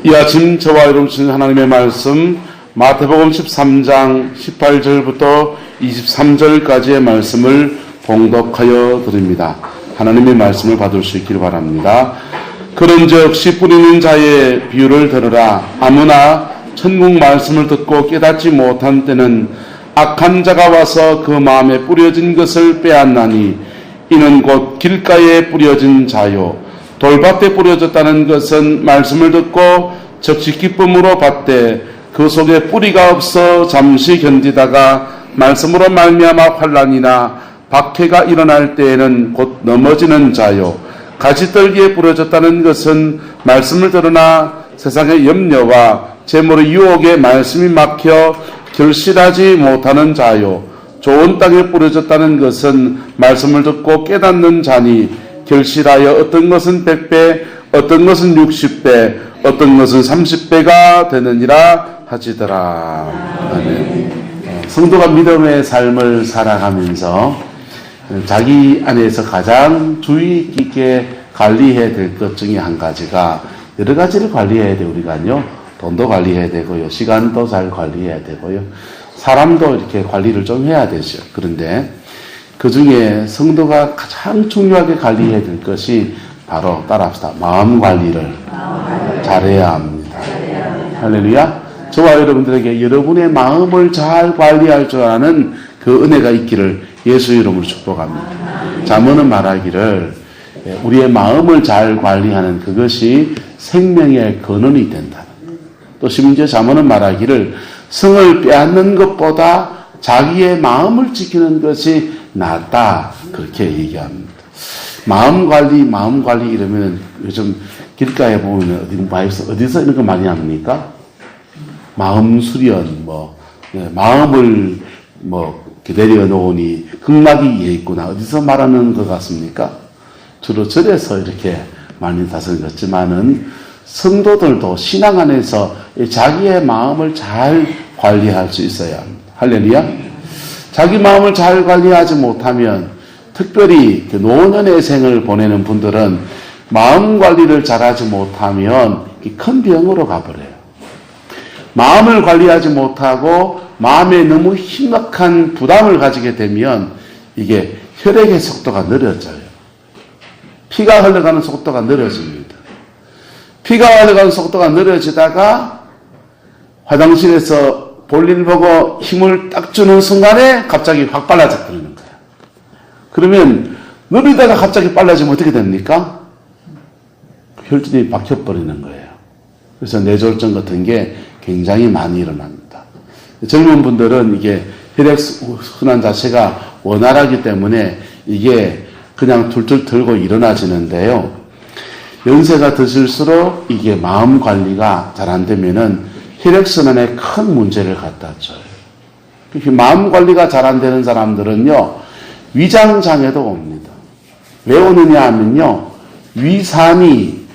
이 아침 저와 여러분 주신 하나님의 말씀 마태복음 13장 18절부터 23절까지의 말씀을 봉독하여 드립니다. 하나님의 말씀을 받을 수 있기를 바랍니다. 그런즉 씨 뿌리는 자의 비유를 들으라. 아무나 천국 말씀을 듣고 깨닫지 못한 때는 악한 자가 와서 그 마음에 뿌려진 것을 빼앗나니 이는 곧 길가에 뿌려진 자요 돌밭에 뿌려졌다는 것은 말씀을 듣고 즉시 기쁨으로 받되 그 속에 뿌리가 없어 잠시 견디다가 말씀으로 말미암아 환난이나 박해가 일어날 때에는 곧 넘어지는 자요 가시떨기에 뿌려졌다는 것은 말씀을 들으나 세상의 염려와 재물의 유혹에 말씀이 막혀 결실하지 못하는 자요 좋은 땅에 뿌려졌다는 것은 말씀을 듣고 깨닫는 자니 결실하여 어떤 것은 100배 어떤 것은 60배 어떤 것은 30배가 되느니라 하시더라. 아멘. 성도가 믿음의 삶을 살아가면서 자기 안에서 가장 주의 깊게 관리해야 될 것 중에 한 가지가 여러 가지를 관리해야 돼요. 우리가요. 돈도 관리해야 되고요. 시간도 잘 관리해야 되고요. 사람도 이렇게 관리를 좀 해야 되죠. 그런데 그 중에 성도가 가장 중요하게 관리해야 될 것이 바로 따라합시다. 마음 관리를 잘해야 합니다. 할렐루야. 저와 여러분들에게 여러분의 마음을 잘 관리할 줄 아는 그 은혜가 있기를 예수 이름으로 축복합니다. 잠언은 말하기를 우리의 마음을 잘 관리하는 그것이 생명의 근원이 된다. 또 심지어 잠언은 말하기를 성을 빼앗는 것보다 자기의 마음을 지키는 것이 낫다. 그렇게 얘기합니다. 마음 관리 이러면 요즘 길가에 보면 어디서 이런 거 많이 합니까? 마음 수련, 마음을 내려놓으니 극락이 이에 있구나. 어디서 말하는 것 같습니까? 주로 절에서 이렇게 많이 다스린 것 같지만은 성도들도 신앙 안에서 자기의 마음을 잘 관리할 수 있어야 합니다. 할렐루야. 자기 마음을 잘 관리하지 못하면 특별히 노년의 생을 보내는 분들은 마음 관리를 잘하지 못하면 큰 병으로 가버려요. 마음을 관리하지 못하고 마음에 너무 심각한 부담을 가지게 되면 이게 혈액의 속도가 느려져요. 피가 흘러가는 속도가 느려집니다. 피가 흘러가는 속도가 느려지다가 화장실에서 볼일 보고 힘을 딱 주는 순간에 갑자기 확 빨라져 버리는 거예요. 그러면 느리다가 갑자기 빨라지면 어떻게 됩니까? 혈전이 박혀버리는 거예요. 그래서 뇌졸중 같은 게 굉장히 많이 일어납니다. 젊은 분들은 이게 혈액순환 자체가 원활하기 때문에 이게 그냥 툴툴 들고 일어나지는데요. 연세가 드실수록 이게 마음 관리가 잘 안 되면은 혈액순환에 큰 문제를 갖다 줘요. 마음 관리가 잘 안 되는 사람들은요, 위장장애도 옵니다. 왜 오느냐 하면요, 위산이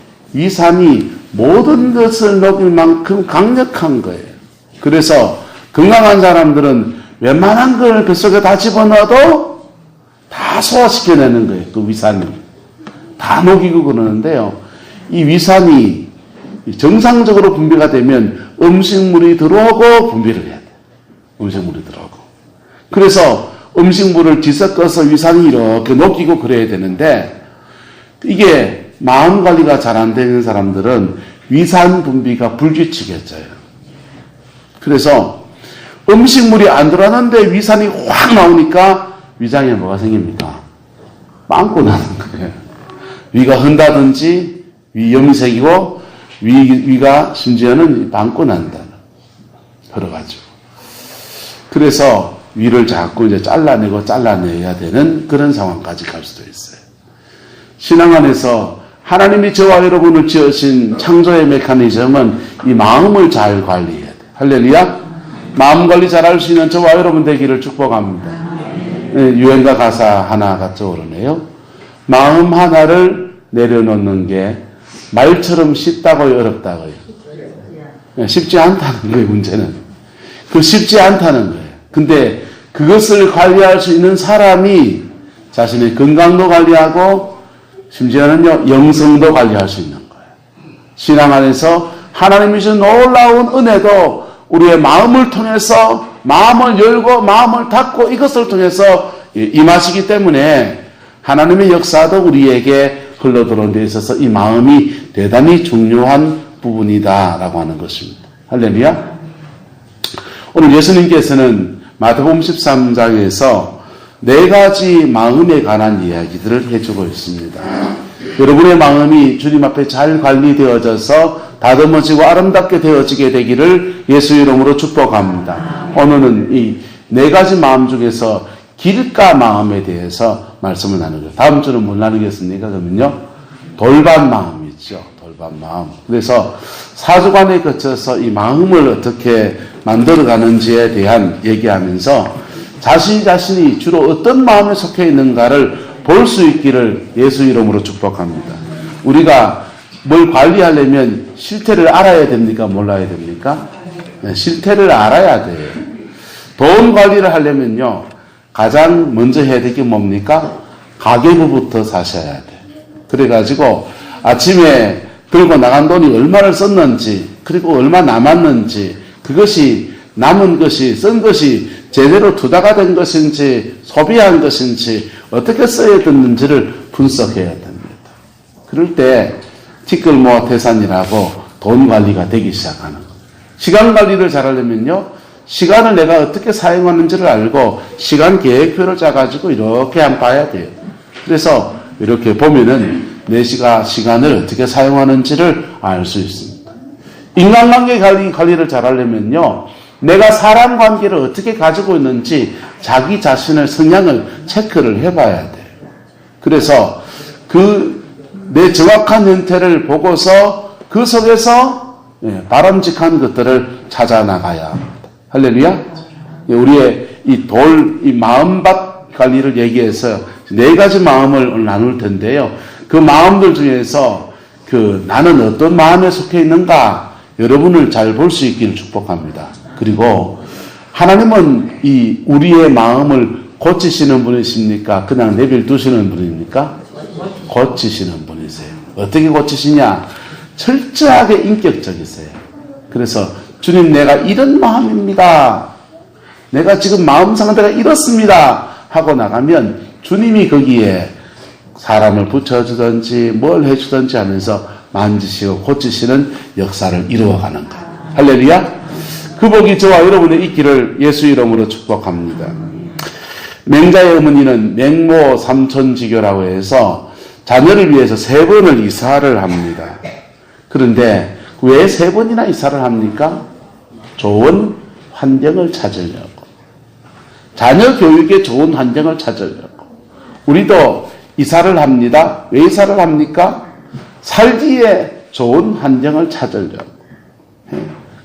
모든 것을 녹일 만큼 강력한 거예요. 그래서 건강한 사람들은 웬만한 걸 뱃속에 다 집어넣어도 다 소화시켜내는 거예요. 그 위산이. 다 녹이고 그러는데요. 이 위산이 정상적으로 분비가 되면 음식물이 들어오고 분비를 해야 돼요. 음식물이 들어오고. 그래서 음식물을 뒤섞어서 위산이 이렇게 녹이고 그래야 되는데 이게 마음 관리가 잘 안 되는 사람들은 위산 분비가 불규칙해져요. 그래서 음식물이 안 들어왔는데 위산이 확 나오니까 위장에 뭐가 생깁니까? 빵꾸 나는 거예요. 위가 흔다든지 위염이 생기고 위가 심지어는 빵꾸 난다. 그래가지고. 그래서 위를 자꾸 이제 잘라내야 되는 그런 상황까지 갈 수도 있어요. 신앙 안에서 하나님이 저와 여러분을 지으신 창조의 메커니즘은 이 마음을 잘 관리해야 돼요. 할렐루야. 마음 관리 잘할 수 있는 저와 여러분 되기를 축복합니다. 유행가 가사 하나가 떠오르네요. 마음 하나를 내려놓는 게 말처럼 쉽다고요, 어렵다고요? 쉽지 않다는 거예요, 문제는. 쉽지 않다는 거예요. 근데 그것을 관리할 수 있는 사람이 자신의 건강도 관리하고 심지어는요, 영성도 관리할 수 있는 거예요. 신앙 안에서 하나님이 주신 놀라운 은혜도 우리의 마음을 통해서 마음을 열고 마음을 닫고 이것을 통해서 임하시기 때문에 하나님의 역사도 우리에게 흘러들어온 데 있어서 이 마음이 대단히 중요한 부분이다라고 하는 것입니다. 할렐루야. 오늘 예수님께서는 마태복음 13장에서 4가지 마음에 관한 이야기들을 해주고 있습니다. 여러분의 마음이 주님 앞에 잘 관리되어져서 다듬어지고 아름답게 되어지게 되기를 예수 이름으로 축복합니다. 오늘은 이 4가지 마음 중에서 길가 마음에 대해서 말씀을 나누죠. 다음 주는 뭘 나누겠습니까? 그러면요, 돌반 마음이죠. 돌반 마음. 그래서 4주간에 거쳐서 이 마음을 어떻게 만들어가는지에 대한 얘기하면서 자신이 주로 어떤 마음에 속해 있는가를 볼 수 있기를 예수 이름으로 축복합니다. 우리가 뭘 관리하려면 실태를 알아야 됩니까? 몰라야 됩니까? 네, 실태를 알아야 돼요. 돈 관리를 하려면요, 가장 먼저 해야 될 게 뭡니까? 가계부부터 사셔야 돼. 그래가지고 아침에 들고 나간 돈이 얼마를 썼는지, 그리고 얼마 남았는지, 그것이 남은 것이, 쓴 것이 제대로 투자가 된 것인지, 소비한 것인지, 어떻게 써야 되는지를 분석해야 됩니다. 그럴 때 티끌모아 태산이라고 돈 관리가 되기 시작하는 거예요. 시간 관리를 잘하려면요, 시간을 내가 어떻게 사용하는지를 알고 시간 계획표를 짜가지고 이렇게 한번 봐야 돼요. 그래서 이렇게 보면은 내 시간을 어떻게 사용하는지를 알 수 있습니다. 인간관계 관리를 잘하려면요, 내가 사람 관계를 어떻게 가지고 있는지 자기 자신의 성향을 체크를 해봐야 돼요. 그래서 내 정확한 형태를 보고서 그 속에서 바람직한 것들을 찾아 나가야 합니다. 할렐루야. 우리의 이 마음밭 관리를 얘기해서 4가지 마음을 나눌 텐데요. 그 마음들 중에서 나는 어떤 마음에 속해 있는가 여러분을 잘 볼 수 있기를 축복합니다. 그리고 하나님은 우리의 마음을 고치시는 분이십니까? 그냥 내버려 두시는 분입니까? 고치시는 분이세요. 어떻게 고치시냐? 철저하게 인격적이세요. 그래서 주님, 내가 이런 마음입니다. 내가 지금 마음 상태가 이렇습니다. 하고 나가면 주님이 거기에 사람을 붙여주든지 뭘 해주든지 하면서 만지시고 고치시는 역사를 이루어가는 거예요. 할렐루야. 그 복이 저와 여러분의 있기를 예수 이름으로 축복합니다. 맹자의 어머니는 맹모 삼천지교라고 해서 자녀를 위해서 3번을 이사를 합니다. 그런데 왜 3번이나 이사를 합니까? 좋은 환경을 찾으려고. 자녀 교육에 좋은 환경을 찾으려고. 우리도 이사를 합니다. 왜 이사를 합니까? 살기에 좋은 환경을 찾으려고.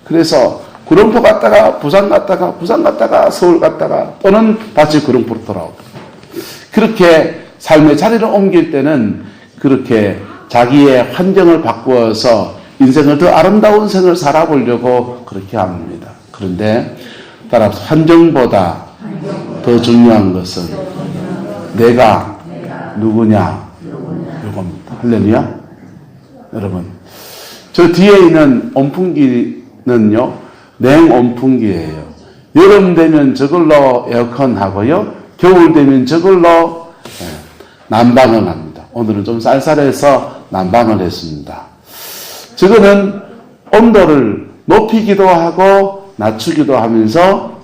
그래서 구룡포 갔다가 부산 갔다가 서울 갔다가 또는 다시 구룡포로 돌아오고. 그렇게 삶의 자리를 옮길 때는 그렇게 자기의 환경을 바꾸어서 인생을 더 아름다운 생을 살아보려고 그렇게 합니다. 그런데 따라서 환경보다 더 중요한 것은 내가 누구냐 이겁니다. 할렐루야. 여러분, 저 뒤에 있는 온풍기는요, 냉온풍기예요. 여름 되면 저걸로 에어컨 하고요, 겨울 되면 저걸로 난방을 합니다. 오늘은 좀 쌀쌀해서 난방을 했습니다. 저거는 온도를 높이기도 하고 낮추기도 하면서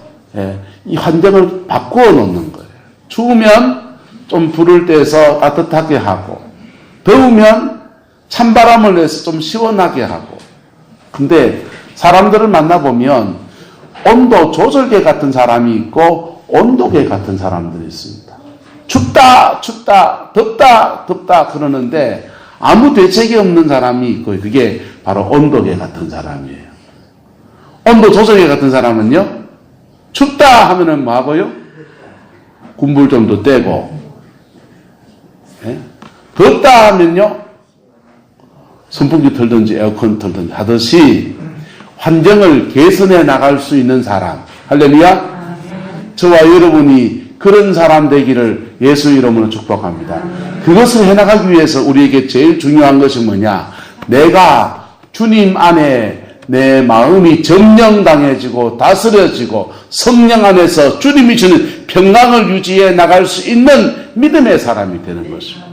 이 환경을 바꾸어 놓는 거예요. 추우면 좀 불을 떼서 따뜻하게 하고, 더우면 찬바람을 내서 좀 시원하게 하고. 근데 사람들을 만나보면 온도 조절계 같은 사람이 있고 온도계 같은 사람들이 있습니다. 춥다 덥다 그러는데 아무 대책이 없는 사람이 있고, 그게 바로 온도계 같은 사람이에요. 온도 조절계 같은 사람은요, 춥다 하면은 뭐 하고요? 군불 좀 더 떼고, 덥다 하면요, 선풍기 틀든지 에어컨 틀든지 하듯이 환경을 개선해 나갈 수 있는 사람. 할렐루야. 저와 여러분이 그런 사람 되기를 예수 이름으로 축복합니다. 그것을 해나가기 위해서 우리에게 제일 중요한 것이 뭐냐? 내가 주님 안에 내 마음이 점령당해지고 다스려지고 성령 안에서 주님이 주는 평강을 유지해 나갈 수 있는 믿음의 사람이 되는 것입니다.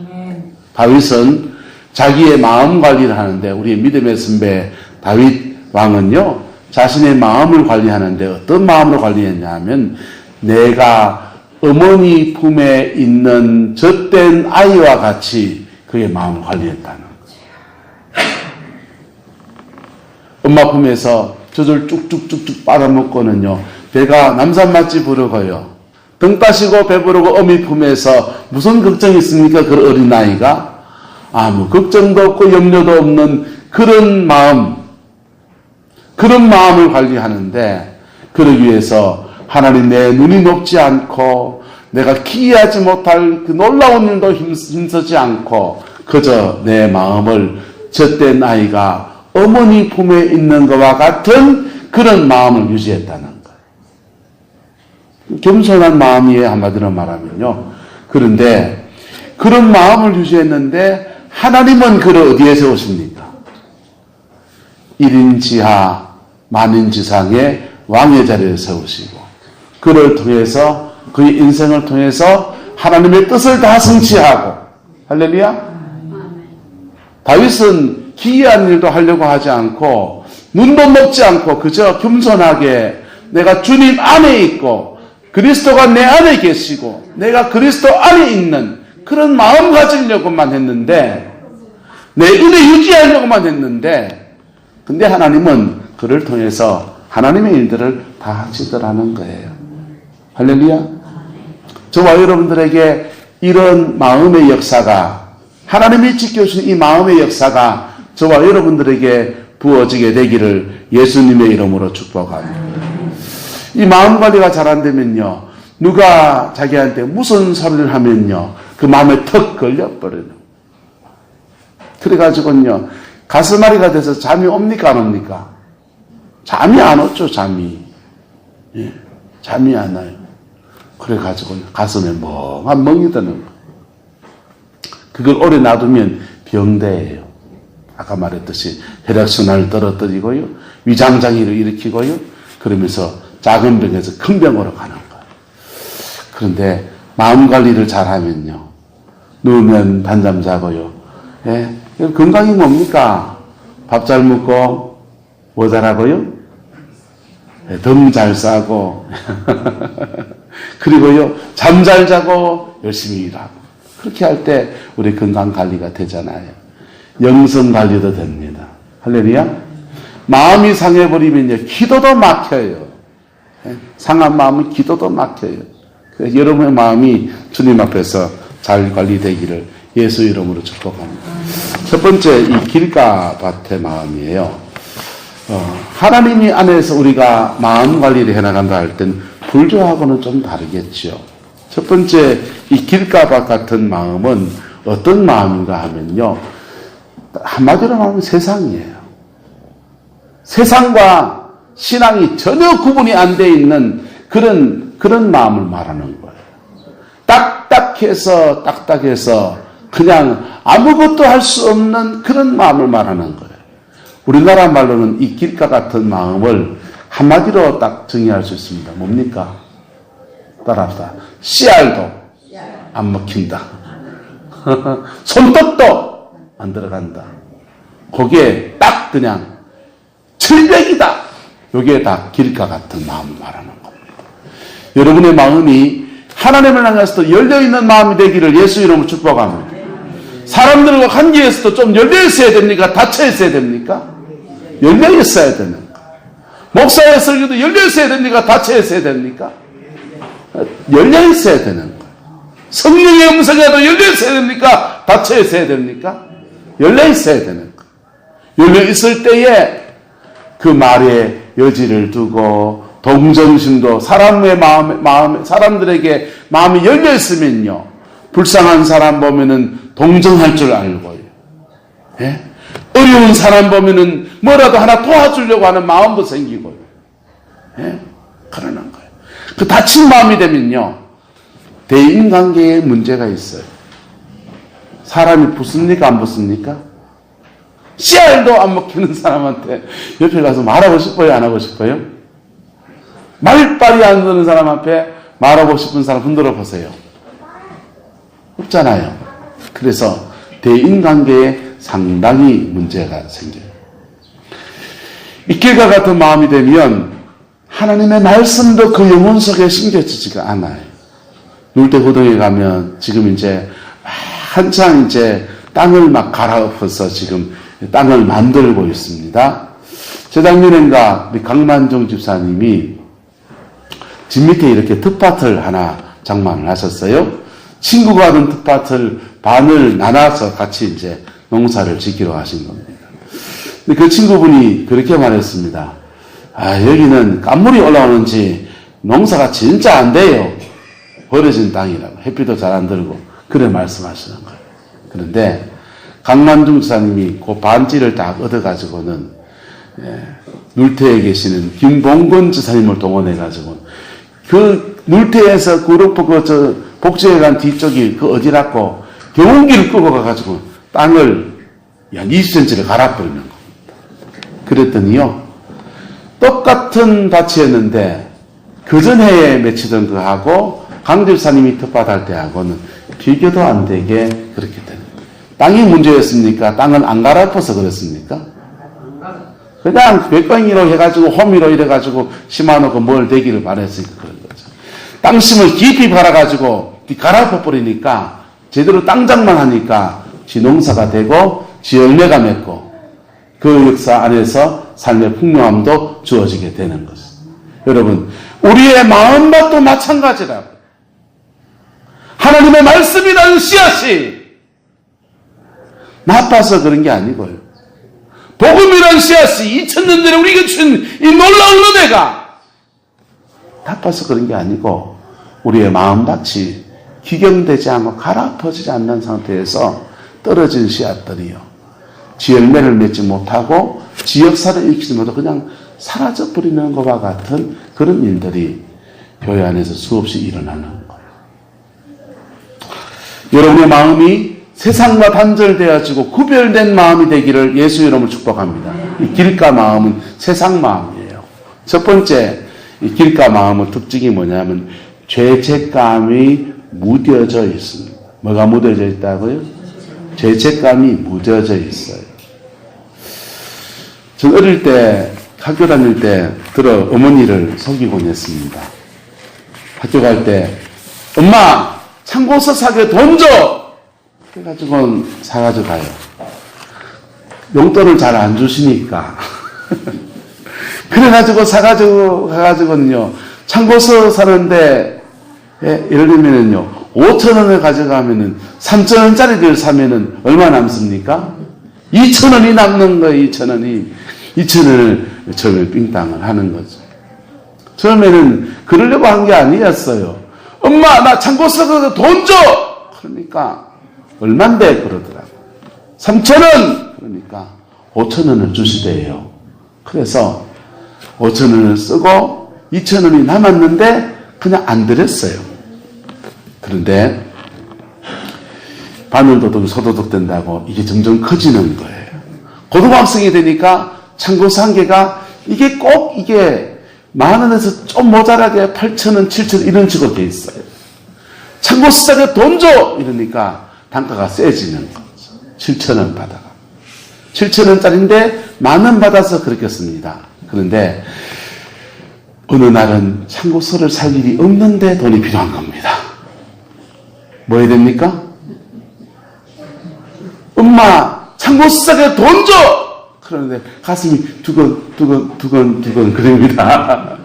다윗은 자기의 마음 관리를 하는데, 우리 믿음의 선배 다윗 왕은요, 자신의 마음을 관리하는데 어떤 마음으로 관리했냐 하면, 내가 어머니 품에 있는 젖된 아이와 같이 그의 마음을 관리했다는 거예요. 엄마 품에서 젖을 쭉쭉쭉쭉 빨아먹고는요, 배가 남산맛집 부르고요, 등 따시고 배부르고 어미 품에서 무슨 걱정이 있습니까? 그 어린아이가 아무 걱정도 없고 염려도 없는 그런 마음을 관리하는데, 그러기 위해서 하나님, 내 눈이 높지 않고 내가 기이하지 못할 그 놀라운 일도 힘쓰지 않고 그저 내 마음을 젖된 아이가 어머니 품에 있는 것과 같은 그런 마음을 유지했다는 거예요. 겸손한 마음이에요, 한마디로 말하면요. 그런데 그런 마음을 유지했는데 하나님은 그를 어디에 세우십니까? 1인 지하 만인 지상의 왕의 자리에 세우시고, 그를 통해서, 그의 인생을 통해서 하나님의 뜻을 다 성취하고, 할렐루야? 다윗은 기이한 일도 하려고 하지 않고 눈도 먹지 않고 그저 겸손하게 내가 주님 안에 있고 그리스도가 내 안에 계시고 내가 그리스도 안에 있는 그런 마음 가지려고만 했는데, 내 은혜 유지하려고만 했는데, 근데 하나님은 그를 통해서 하나님의 일들을 다 하시더라는 거예요. 할렐루야. 저와 여러분들에게 이런 마음의 역사가, 하나님이 지켜주신 이 마음의 역사가 저와 여러분들에게 부어지게 되기를 예수님의 이름으로 축복합니다. 이 마음 관리가 잘 안 되면요, 누가 자기한테 무슨 소리를 하면요, 그 마음에 턱 걸려버려요. 그래가지고요, 가슴앓이가 돼서 잠이 옵니까, 안 옵니까? 잠이 안 오죠, 잠이. 예, 잠이 안 와요. 그래가지고 가슴에 멍한 멍이 드는 거예요. 그걸 오래 놔두면 병돼요. 아까 말했듯이 혈액순환을 떨어뜨리고요, 위장장애를 일으키고요, 그러면서 작은 병에서 큰 병으로 가는 거예요. 그런데 마음 관리를 잘하면요, 누우면 단잠 자고요. 예? 건강이 뭡니까? 밥 잘 먹고 뭐 잘하고요? 덤 잘 싸고 그리고요, 잠 잘 자고 열심히 일하고, 그렇게 할 때 우리 건강 관리가 되잖아요. 영성 관리도 됩니다. 할렐루야. 마음이 상해버리면요, 기도도 막혀요. 상한 마음은 기도도 막혀요. 그래서 여러분의 마음이 주님 앞에서 잘 관리되기를 예수 이름으로 축복합니다. 첫 번째, 이 길가밭의 마음이에요. 하나님이 안에서 우리가 마음 관리를 해나간다 할 땐 불교하고는 좀 다르겠죠. 첫 번째, 이 길가밭 같은 마음은 어떤 마음인가 하면요, 한마디로 말하면 세상이에요. 세상과 신앙이 전혀 구분이 안 돼 있는 그런 마음을 말하는 거예요. 딱딱해서 그냥 아무것도 할 수 없는 그런 마음을 말하는 거예요. 우리나라 말로는 이 길가 같은 마음을 한마디로 딱 정의할 수 있습니다. 뭡니까? 따라합시다. 씨알도 안 먹힌다. 손톱도 안 들어간다. 거기에 딱 그냥 철벽이다. 여기에 다 길가 같은 마음을 말하는 겁니다. 여러분의 마음이 하나님을 향해서도 열려있는 마음이 되기를 예수 이름으로 축복합니다. 사람들과 관계에서도 좀 열려있어야 됩니까? 닫혀있어야 됩니까? 열려있어야 되는 거. 목사의 설교도 열려있어야 됩니까? 닫혀있어야 됩니까? 열려있어야 되는 거. 성령의 음성에도 열려있어야 됩니까? 닫혀있어야 됩니까? 열려있어야 되는 거. 열려있을 때에 그 말에 여지를 두고 동정심도 사람들에게 마음이 열려있으면요, 불쌍한 사람 보면은 동정할 줄 알고요. 예? 어려운 사람 보면은 뭐라도 하나 도와주려고 하는 마음도 생기고요. 예? 그러는 거예요. 그 다친 마음이 되면요, 대인관계에 문제가 있어요. 사람이 붙습니까? 안 붙습니까? 씨알도 안 먹히는 사람한테 옆에 가서 말하고 싶어요? 안 하고 싶어요? 말빨이 안 드는 사람 앞에 말하고 싶은 사람 흔들어 보세요. 없잖아요. 그래서 대인관계에 상당히 문제가 생겨요. 이 길과 같은 마음이 되면 하나님의 말씀도 그 영혼 속에 심겨지지가 않아요. 놀대고등에 가면 지금 이제 한창 이제 땅을 막 갈아엎어서 지금 땅을 만들고 있습니다. 재작년인가 우리 강만종 집사님이 집 밑에 이렇게 텃밭을 하나 장만을 하셨어요. 친구가 하던 텃밭을 반을 나눠서 같이 이제 농사를 지키러 가신 겁니다. 근데 그 친구분이 그렇게 말했습니다. 여기는 깐물이 올라오는지 농사가 진짜 안 돼요. 버려진 땅이라고. 햇빛도 잘 안 들고. 그래 말씀하시는 거예요. 그런데 강만중 지사님이 그 반지를 딱 얻어가지고는 눌태에 계시는 김봉건 지사님을 동원해가지고 그 눌태에서 구룡포 복지회 관 뒤쪽이 그 어디라고 경운기를 끄고 가가지고 땅을 한 20cm를 갈아버리는 겁니다. 그랬더니요, 똑같은 밭이었는데 그 전해에 맺히던 그하고 강 집사님이 텃밭 할 때하고는 비교도 안 되게 그렇게 되는 거예요. 땅이 문제였습니까? 땅을 안 갈아엎어서 그랬습니까? 그냥 백광이로 해가지고 호미로 이래가지고 심어놓고 뭘 되기를 바랬으니까 그런 거죠. 땅심을 깊이 갈아가지고 갈아엎어버리니까 제대로 땅장만 하니까 지 농사가 되고 지 열매가 맺고 그 역사 안에서 삶의 풍요함도 주어지게 되는 것입니다. 여러분, 우리의 마음밭도 마찬가지라고. 하나님의 말씀이라는 씨앗이 나빠서 그런 게 아니고요. 복음이라는 씨앗이 2000년 전에 우리가 준 이 놀라운 은혜가 나빠서 그런 게 아니고 우리의 마음밭이 기경되지 않고 갈아엎어지지 않는 상태에서 떨어진 씨앗들이요. 지 열매를 맺지 못하고 지 역사를 일으키지 못하고 그냥 사라져버리는 것과 같은 그런 일들이 교회 안에서 수없이 일어나는 거예요. 여러분의 마음이 세상과 단절되어지고 구별된 마음이 되기를 예수 이름으로 축복합니다. 이 길가 마음은 세상 마음이에요. 첫 번째, 이 길가 마음의 특징이 뭐냐면 죄책감이 무뎌져 있습니다. 뭐가 무뎌져 있다고요? 죄책감이 무뎌져 있어요. 전 어릴 때 학교 다닐 때 들어 어머니를 속이곤 했습니다. 학교 갈 때 엄마 참고서 사게 돈 줘! 해가지고 사가지고 가요. 용돈을 잘 안 주시니까 그래가지고 사가지고 가가지고는요 참고서 사는데 예를 들면은요 5,000원을 가져가면은 3,000원짜리를 사면은 얼마 남습니까? 2,000원이 남는 거예요. 2,000원을 처음에 삥땅을 하는 거죠. 처음에는 그러려고 한 게 아니었어요. 엄마 나 참고서 돈 줘! 그러니까 얼만데 그러더라고요. 3,000원! 그러니까 5,000원을 주시대요. 그래서 5,000원을 쓰고 2,000원이 남았는데 그냥 안 드렸어요. 그런데 바늘도둑 소도둑 된다고 이게 점점 커지는 거예요. 고등학생이 되니까 참고서 한 개가 이게 꼭 이게 10,000원에서 좀 모자라게 8,000원, 7,000원 이런 식으로 돼 있어요. 참고서 사게 돈 줘! 이러니까 단가가 세지는 거죠. 7,000원 받아가. 7,000원짜리인데 10,000원 받아서 그렇게 씁니다. 그런데 어느 날은 참고서를 살 일이 없는데 돈이 필요한 겁니다. 뭐 해야 됩니까? 엄마 참고서 사게 돈 줘! 그러는데 가슴이 두근 그럽니다.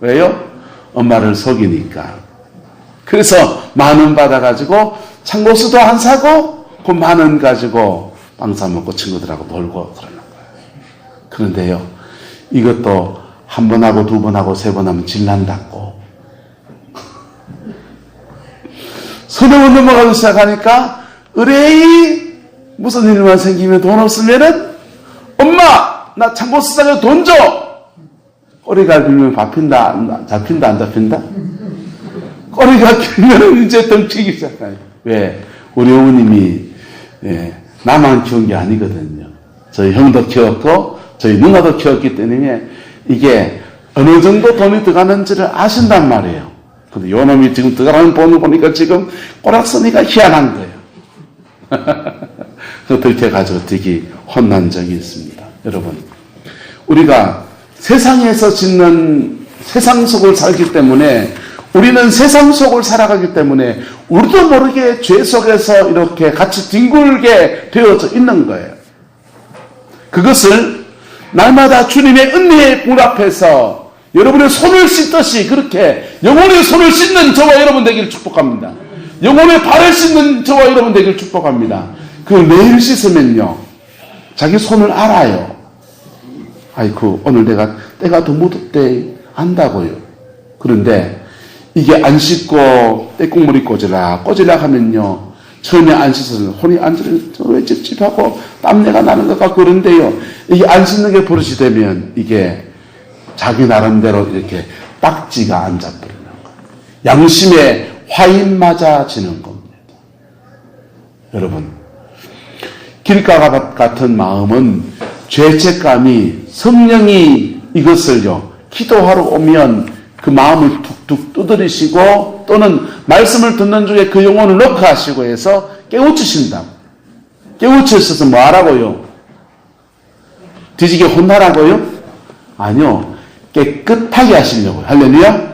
왜요? 엄마를 속이니까. 그래서 10,000원 받아가지고 참고서도 안 사고 그 10,000원 가지고 빵 사먹고 친구들하고 놀고 그러는 거예요. 그런데요 이것도 한 번 하고 두 번 하고 세 번 하면 질난다고 서너 번 넘어가기 시작하니까 의뢰이 무슨 일만 생기면 돈 없으면은 엄마 나 참고서 사게 돈 줘! 꼬리가 길면 잡힌다 안 잡힌다? 꼬리가 길면 이제 덩치기 시작해요. 왜? 우리 어머님이 나만 키운 게 아니거든요. 저희 형도 키웠고 저희 누나도 키웠기 때문에 이게 어느 정도 돈이 들어가는지를 아신단 말이에요. 근데 요 놈이 지금 들어가는 돈을 보니까 지금 꼬락서니까 희한한 거예요. 그렇게 가지고 되게 혼난 적이 있습니다. 여러분, 우리가 세상에서 짓는 세상 속을 살기 때문에 우리는 세상 속을 살아가기 때문에 우리도 모르게 죄 속에서 이렇게 같이 뒹굴게 되어져 있는 거예요. 그것을 날마다 주님의 은혜의 물 앞에서 여러분의 손을 씻듯이 그렇게 영혼의 손을 씻는 저와 여러분 되기를 축복합니다. 영혼의 발을 씻는 저와 여러분 되기를 축복합니다. 그 매일 씻으면요, 자기 손을 알아요. 아이고, 오늘 내가 때가 더 묻었대 안다고요. 그런데 이게 안 씻고 때국물이 꼬질락 하면요, 처음에 안 씻어서 혼이 안 씻어서 왜 찝찝하고 땀내가 나는 것 같고 그런데요, 이게 안 씻는 게 버릇이 되면 이게 자기 나름대로 이렇게 딱지가 앉아버리는 거예요. 양심에 화인 맞아지는 겁니다. 여러분, 길가 같은 마음은 죄책감이 성령이 이것을요, 기도하러 오면 그 마음을 툭툭 두드리시고 또는 말씀을 듣는 중에 그 영혼을 넣고 하시고 해서 깨우치신다고. 깨우치셔서 뭐 하라고요? 뒤지게 혼나라고요? 아니요. 깨끗하게 하시려고요. 할렐루야?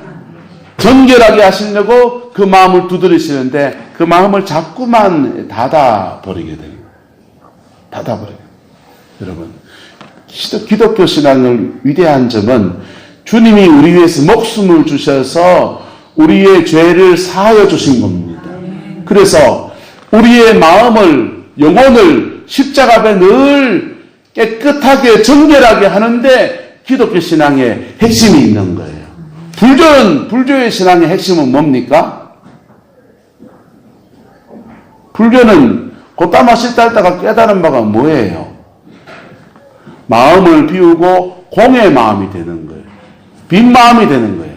정결하게 하시려고 그 마음을 두드리시는데 그 마음을 자꾸만 닫아버리게 돼요. 닫아버려요. 여러분, 기독교 신앙의 위대한 점은 주님이 우리 위해서 목숨을 주셔서 우리의 죄를 사하여 주신 겁니다. 그래서 우리의 마음을, 영혼을 십자가 앞에 늘 깨끗하게 정결하게 하는데 기독교 신앙의 핵심이 있는 거예요. 불교의 신앙의 핵심은 뭡니까? 불교는 곧다마 씻다 했다가 깨달은 바가 뭐예요? 마음을 비우고 공의 마음이 되는 거예요. 빈 마음이 되는 거예요.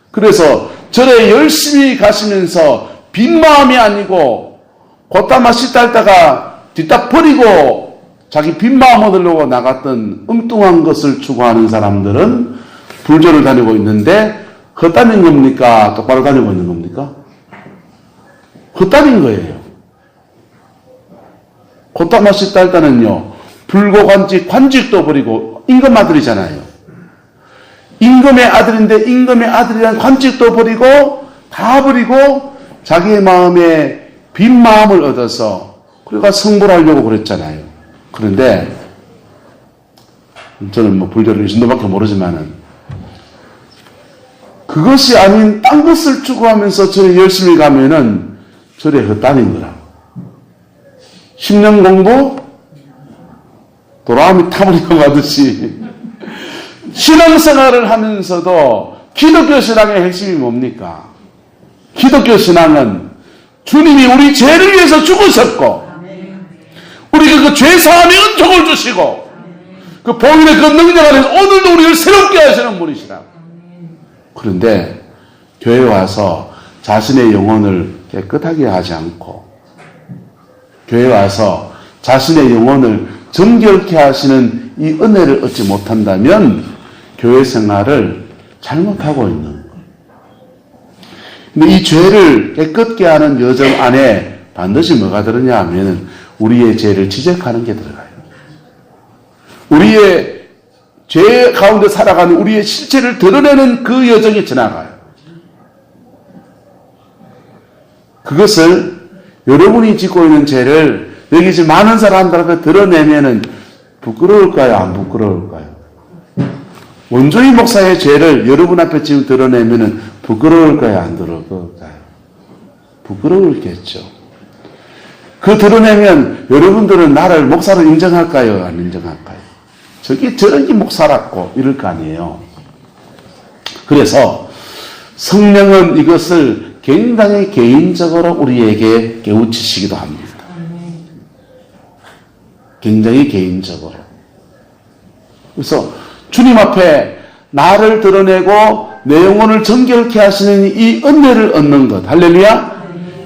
그래서 절에 열심히 가시면서 빈 마음이 아니고 곧다마 씻다 했다가 뒤딱 버리고 자기 빈 마음 얻으려고 나갔던 엉뚱한 것을 추구하는 사람들은 불교를 다니고 있는데 헛다닌 겁니까? 똑바로 다니고 있는 겁니까? 헛다닌 거예요. 곧다마 씻다 했다는요, 불고관직, 관직도 버리고 임금 아들이잖아요. 임금의 아들인데 임금의 아들이란 관직도 버리고 다 버리고 자기의 마음에 빈 마음을 얻어서 그러니까 성불하려고 그랬잖아요. 그런데 저는 뭐 불교를 이 정도밖에 모르지만은 그것이 아닌 딴 것을 추구하면서 절에 열심히 가면은 절에 헛다닌 거라고. 10년 공부 도라미 타버리고 가듯이 신앙생활을 하면서도 기독교 신앙의 핵심이 뭡니까? 기독교 신앙은 주님이 우리 죄를 위해서 죽으셨고 우리가 그 죄사함의 은총을 주시고 그 복음의 그 능력 안에서 오늘도 우리를 새롭게 하시는 분이시라고. 그런데 교회에 와서 자신의 영혼을 깨끗하게 하지 않고 교회에 와서 자신의 영혼을 정결케 하시는 이 은혜를 얻지 못한다면 교회 생활을 잘못하고 있는 거예요. 근데 이 죄를 깨끗게 하는 여정 안에 반드시 뭐가 들었냐 하면 우리의 죄를 지적하는 게 들어가요. 우리의 죄 가운데 살아가는 우리의 실체를 드러내는 그 여정이 지나가요. 그것을 여러분이 짓고 있는 죄를 여기 지금 많은 사람들한테 드러내면은 부끄러울까요? 안 부끄러울까요? 원조희 목사의 죄를 여러분 앞에 지금 드러내면은 부끄러울까요? 안 부끄러울까요? 부끄러울겠죠. 그 드러내면 여러분들은 나를 목사로 인정할까요? 안 인정할까요? 저런 목사라고 이럴 거 아니에요. 그래서 성령은 이것을 굉장히 개인적으로 우리에게 깨우치시기도 합니다. 굉장히 개인적으로. 그래서 주님 앞에 나를 드러내고 내 영혼을 정결케 하시는 이 은혜를 얻는 것. 할렐루야.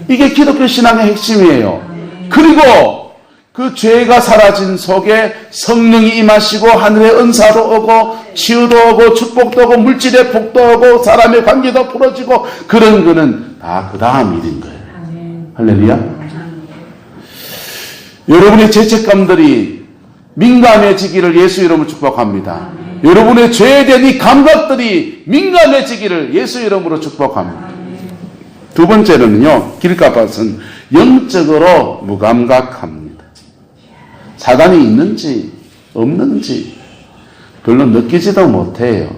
이게 기독교 신앙의 핵심이에요. 그리고 그 죄가 사라진 속에 성령이 임하시고 하늘의 은사도 오고 치유도 오고 축복도 오고 물질의 복도 오고 사람의 관계도 풀어지고 그런 거는 다 그 다음 일인 거예요. 할렐루야. 여러분의 죄책감들이 민감해지기를 예수 이름으로 축복합니다. 여러분의 죄에 대한 이 감각들이 민감해지기를 예수 이름으로 축복합니다. 두 번째는요, 길가밭은 영적으로 무감각합니다. 사단이 있는지 없는지 별로 느끼지도 못해요.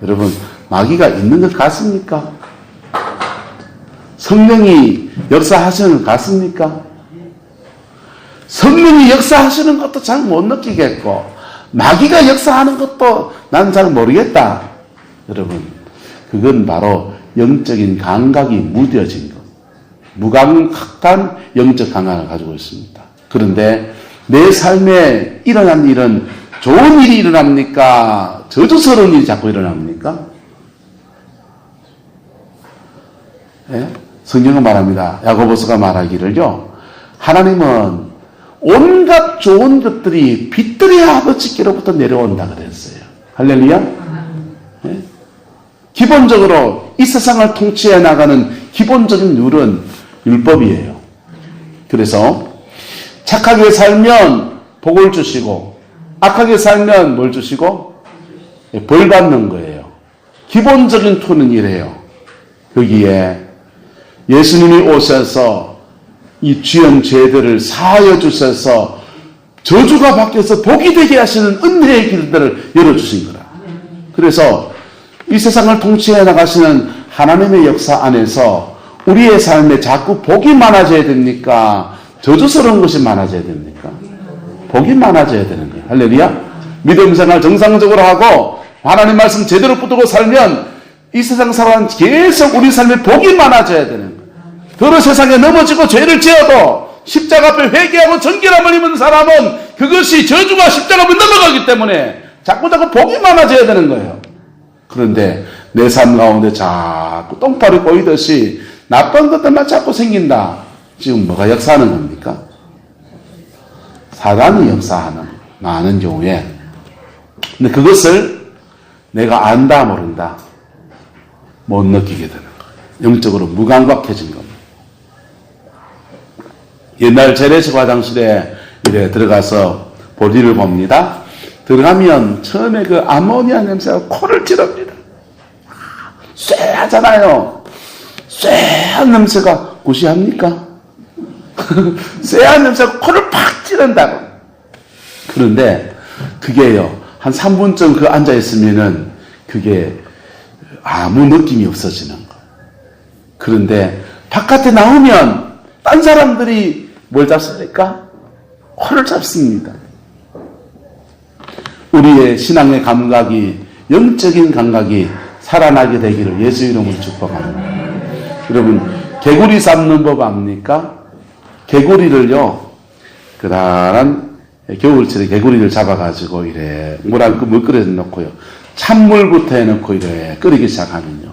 여러분, 마귀가 있는 것 같습니까? 성령이 역사하시는 것 같습니까? 성령이 역사하시는 것도 잘 못 느끼겠고 마귀가 역사하는 것도 난 잘 모르겠다. 여러분, 그건 바로 영적인 감각이 무뎌진 것. 무감각한 영적 감각을 가지고 있습니다. 그런데 내 삶에 일어난 일은 좋은 일이 일어납니까? 저주스러운 일이 자꾸 일어납니까? 예? 성경은 말합니다. 야고보서가 말하기를요, 하나님은 온갖 좋은 것들이 빛들의 아버지께로부터 내려온다 그랬어요. 할렐루야. 예? 기본적으로 이 세상을 통치해 나가는 기본적인 룰은 율법이에요. 그래서 착하게 살면 복을 주시고 악하게 살면 뭘 주시고? 벌 받는 거예요. 기본적인 톤은 이래요. 여기에 예수님이 오셔서 이 지은 죄들을 사하여 주셔서 저주가 바뀌어서 복이 되게 하시는 은혜의 길들을 열어주신 거라. 그래서 이 세상을 통치해 나가시는 하나님의 역사 안에서 우리의 삶에 자꾸 복이 많아져야 됩니까? 저주스러운 것이 많아져야 됩니까? 복이 많아져야 되는 거예요. 할렐루야. 믿음 생활 정상적으로 하고 하나님 말씀 제대로 붙들고 살면 이 세상 사람은 계속 우리 삶에 복이 많아져야 되는 거예요. 더러 세상에 넘어지고 죄를 지어도 십자가 앞에 회개하고 전결함을 입은 사람은 그것이 저주가 십자가 앞에 넘어가기 때문에 자꾸 복이 많아져야 되는 거예요. 그런데 내 삶 가운데 자꾸 똥파리 꼬이듯이 나쁜 것들만 자꾸 생긴다. 지금 뭐가 역사하는 겁니까? 사단이 역사하는 많은 경우에. 근데 그것을 내가 안다 모른다 못 느끼게 되는 거예요. 영적으로 무감각해진 겁니다. 옛날 재래식 화장실에 이래 들어가서 볼일을 봅니다. 들어가면 처음에 그 아모니아 냄새가 코를 찌릅니다. 쎄하잖아요. 쎄한 냄새가 구시합니까? 쎄한 냄새가 코를 팍 찌른다고. 그런데 그게요, 한 3분쯤 그 앉아있으면은 그게 아무 느낌이 없어지는 거. 그런데 바깥에 나오면 딴 사람들이 뭘 잡습니까? 코를 잡습니다. 우리의 신앙의 감각이, 영적인 감각이 살아나게 되기를 예수 이름으로 축복합니다. 여러분, 개구리 잡는 법 압니까? 개구리를요, 그다란 겨울철에 개구리를 잡아가지고 이래 물 끓여 놓고요, 찬물부터 해놓고 이래 끓이기 시작하면요,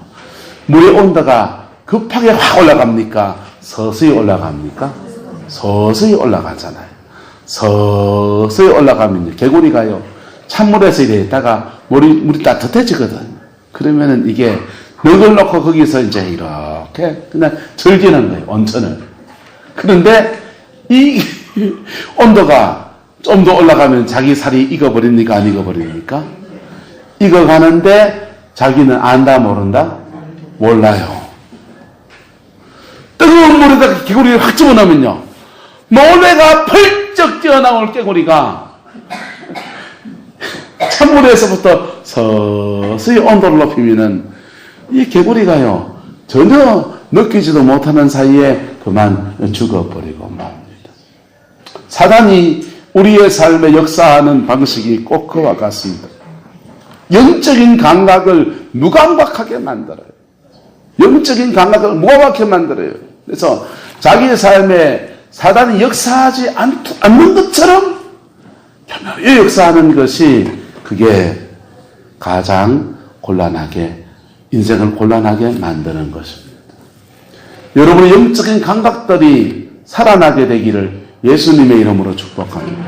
물의 온도가 급하게 확 올라갑니까? 서서히 올라갑니까? 서서히 올라가잖아요. 서서히 올라가면요, 개구리가요, 찬물에서 이래 있다가 물이 따뜻해지거든요. 그러면은 이게 넉을 놓고 거기서 이제 이렇게 그냥 즐기는 거예요, 온천을. 그런데 이 온도가 좀 더 올라가면 자기 살이 익어버립니까? 안 익어버립니까? 익어가는데 자기는 안다 모른다? 몰라요. 뜨거운 물에다가 개구리를 확 집어넣으면요, 모래가 펄쩍 뛰어나올 개구리가 찬물에서부터 서서히 온도를 높이면은 이 개구리가요, 전혀 느끼지도 못하는 사이에 그만 죽어버리고 맙니다. 사단이 우리의 삶에 역사하는 방식이 꼭 그와 같습니다. 영적인 감각을 무감각하게 만들어요. 영적인 감각을 무감각하게 만들어요. 그래서 자기의 삶에 사단이 역사하지 않는 것처럼 교묘히 역사하는 것이, 그게 가장 곤란하게, 인생을 곤란하게 만드는 것입니다. 여러분의 영적인 감각들이 살아나게 되기를 예수님의 이름으로 축복합니다.